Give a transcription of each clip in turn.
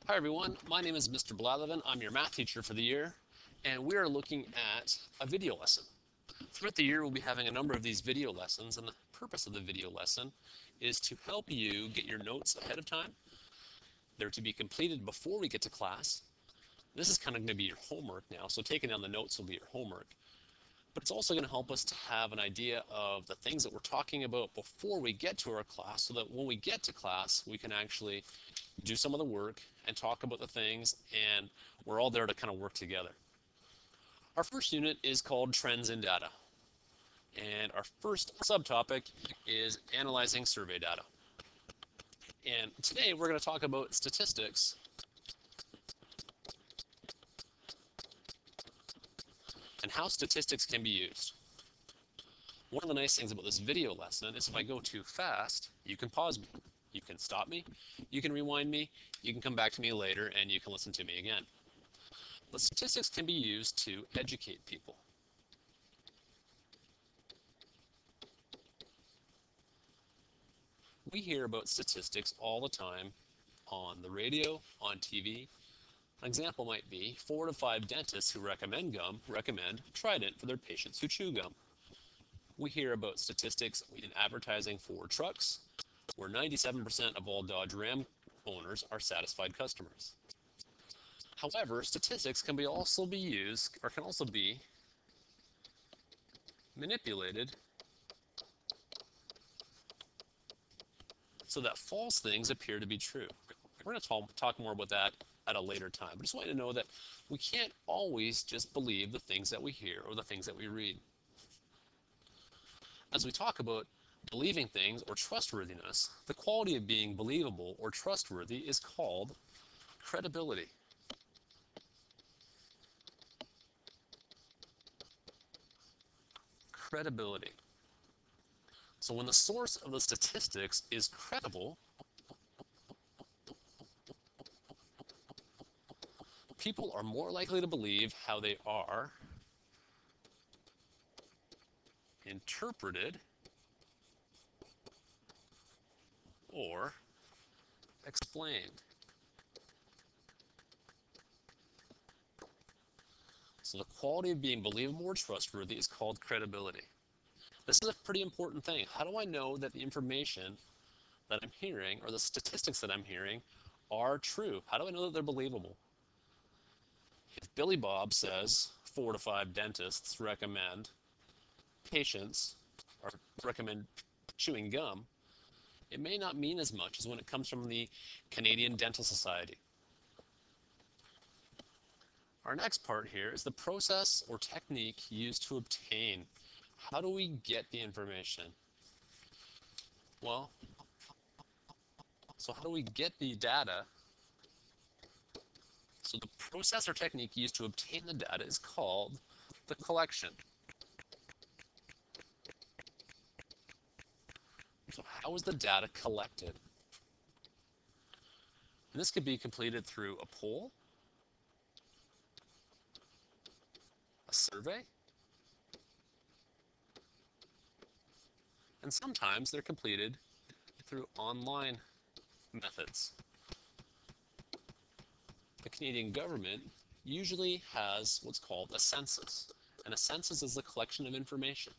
Hi everyone, my name is Mr. Blatherman. I'm your math teacher for the year, and we are looking at a video lesson. Throughout the year, we'll be having a number of these video lessons, and the purpose of the video lesson is to help you get your notes ahead of time. They're to be completed before we get to class. This is kind of going to be your homework now, so taking down the notes will be your homework. But it's also going to help us to have an idea of the things that we're talking about before we get to our class, so that when we get to class, we can actually do some of the work and talk about the things, and we're all there to kind of work together. Our first unit is called Trends in Data, and our first subtopic is Analyzing Survey Data. And today we're going to talk about statistics and how statistics can be used. One of the nice things about this video lesson is if I go too fast, you can pause me. You can stop me, you can rewind me, you can come back to me later, and you can listen to me again. But statistics can be used to educate people. We hear about statistics all the time on the radio, on TV. An example might be 4 to 5 dentists who recommend gum recommend Trident for their patients who chew gum. We hear about statistics in advertising for trucks, where 97% of all Dodge Ram owners are satisfied customers. However, statistics can also be used, or can also be manipulated so that false things appear to be true. We're going to talk more about that at a later time. But I just want you to know that we can't always just believe the things that we hear or the things that we read. As we talk about believing things or trustworthiness, the quality of being believable or trustworthy is called credibility. Credibility. So when the source of the statistics is credible, people are more likely to believe how they are interpreted or explained. So the quality of being believable or trustworthy is called credibility. This is a pretty important thing. How do I know that the information that I'm hearing or the statistics that I'm hearing are true? How do I know that they're believable? If Billy Bob says 4 to 5 dentists recommend patients or recommend chewing gum, it may not mean as much as when it comes from the Canadian Dental Society. Our next part here is the process or technique used to obtain. How do we get the information? Well, so how do we get the data? So the process or technique used to obtain the data is called the collection. So how is the data collected? And this could be completed through a poll, a survey, and sometimes they're completed through online methods. The Canadian government usually has what's called a census, and a census is the collection of information.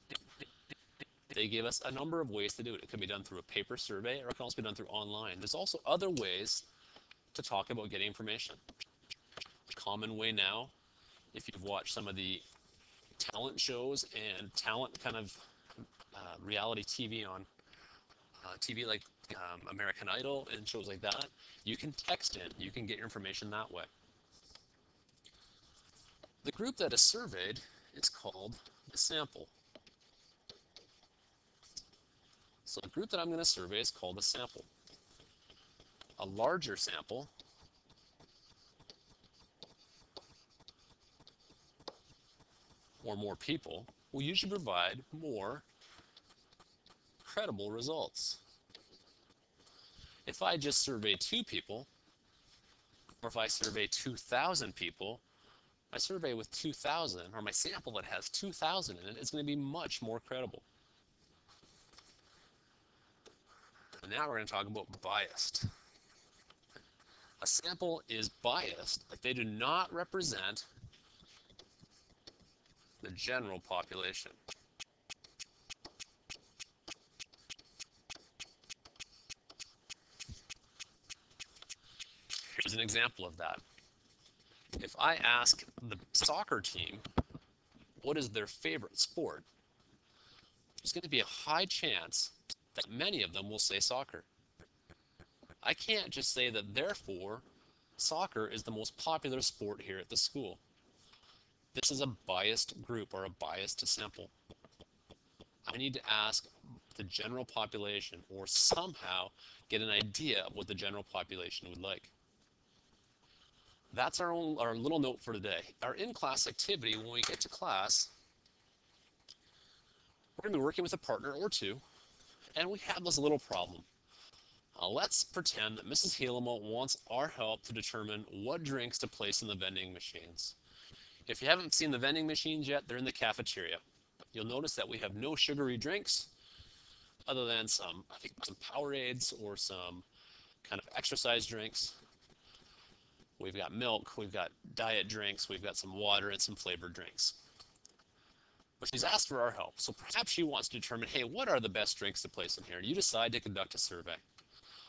They give us a number of ways to do it. It can be done through a paper survey, or it can also be done through online. There's also other ways to talk about getting information. A common way now, if you've watched some of the talent shows and talent kind of reality TV on TV like American Idol and shows like that, you can text in, you can get your information that way. The group that is surveyed is called the sample. So the group that I'm going to survey is called a sample. A larger sample or more people will usually provide more credible results. If I just survey 2 people, or if I survey 2,000 people, my survey with 2,000, or my sample that has 2,000 in it, is going to be much more credible. And now we're going to talk about biased. a sample is biased, like they do not represent the general population. Here's an example of that. If I ask the soccer team what is their favorite sport, there's going to be a high chance that many of them will say soccer. I can't just say that therefore soccer is the most popular sport here at the school. This is a biased group or a biased sample. I need to ask the general population or somehow get an idea of what the general population would like. That's our little note for today. Our in-class activity, when we get to class, we're going to be working with a partner or two, and we have this little problem. Let's pretend that Mrs. Helemo wants our help to determine what drinks to place in the vending machines. If you haven't seen the vending machines yet, they're in the cafeteria. You'll notice that we have no sugary drinks other than some Powerades or some kind of exercise drinks. We've got milk, we've got diet drinks, we've got some water and some flavored drinks. But she's asked for our help, so perhaps she wants to determine, hey, what are the best drinks to place in here? And you decide to conduct a survey.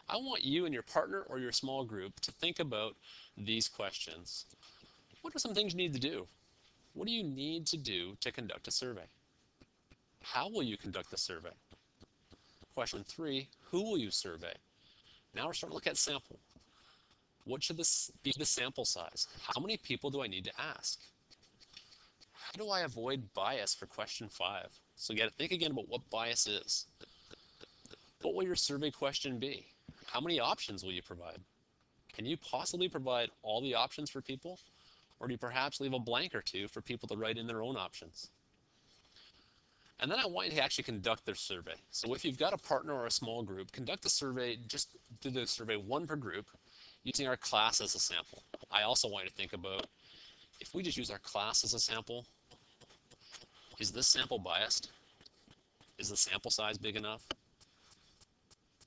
I want you and your partner or your small group to think about these questions. What are some things you need to do? What do you need to do to conduct a survey? How will you conduct the survey? Question 3, who will you survey? Now we're starting to look at sample. What should this be the sample size? How many people do I need to ask? How do I avoid bias for question 5? So you got to think again about what bias is. What will your survey question be? How many options will you provide? Can you possibly provide all the options for people? Or do you perhaps leave a blank or two for people to write in their own options? And then I want you to actually conduct their survey. So if you've got a partner or a small group, conduct the survey, just do the survey one per group, using our class as a sample. I also want you to think about, if we just use our class as a sample, is this sample biased? Is the sample size big enough?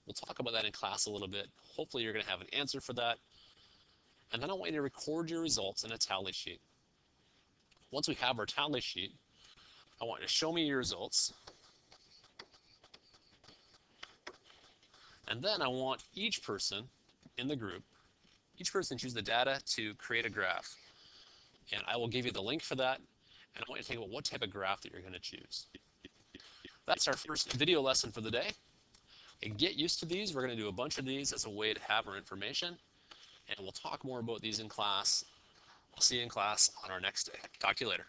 We'll talk about that in class a little bit. Hopefully you're going to have an answer for that. And then I want you to record your results in a tally sheet. Once we have our tally sheet, I want you to show me your results. And then I want each person in the group, each person choose the data to create a graph. And I will give you the link for that. And I want you to think about what type of graph that you're going to choose. That's our first video lesson for the day. And get used to these. We're going to do a bunch of these as a way to have our information. And we'll talk more about these in class. I'll see you in class on our next day. Talk to you later.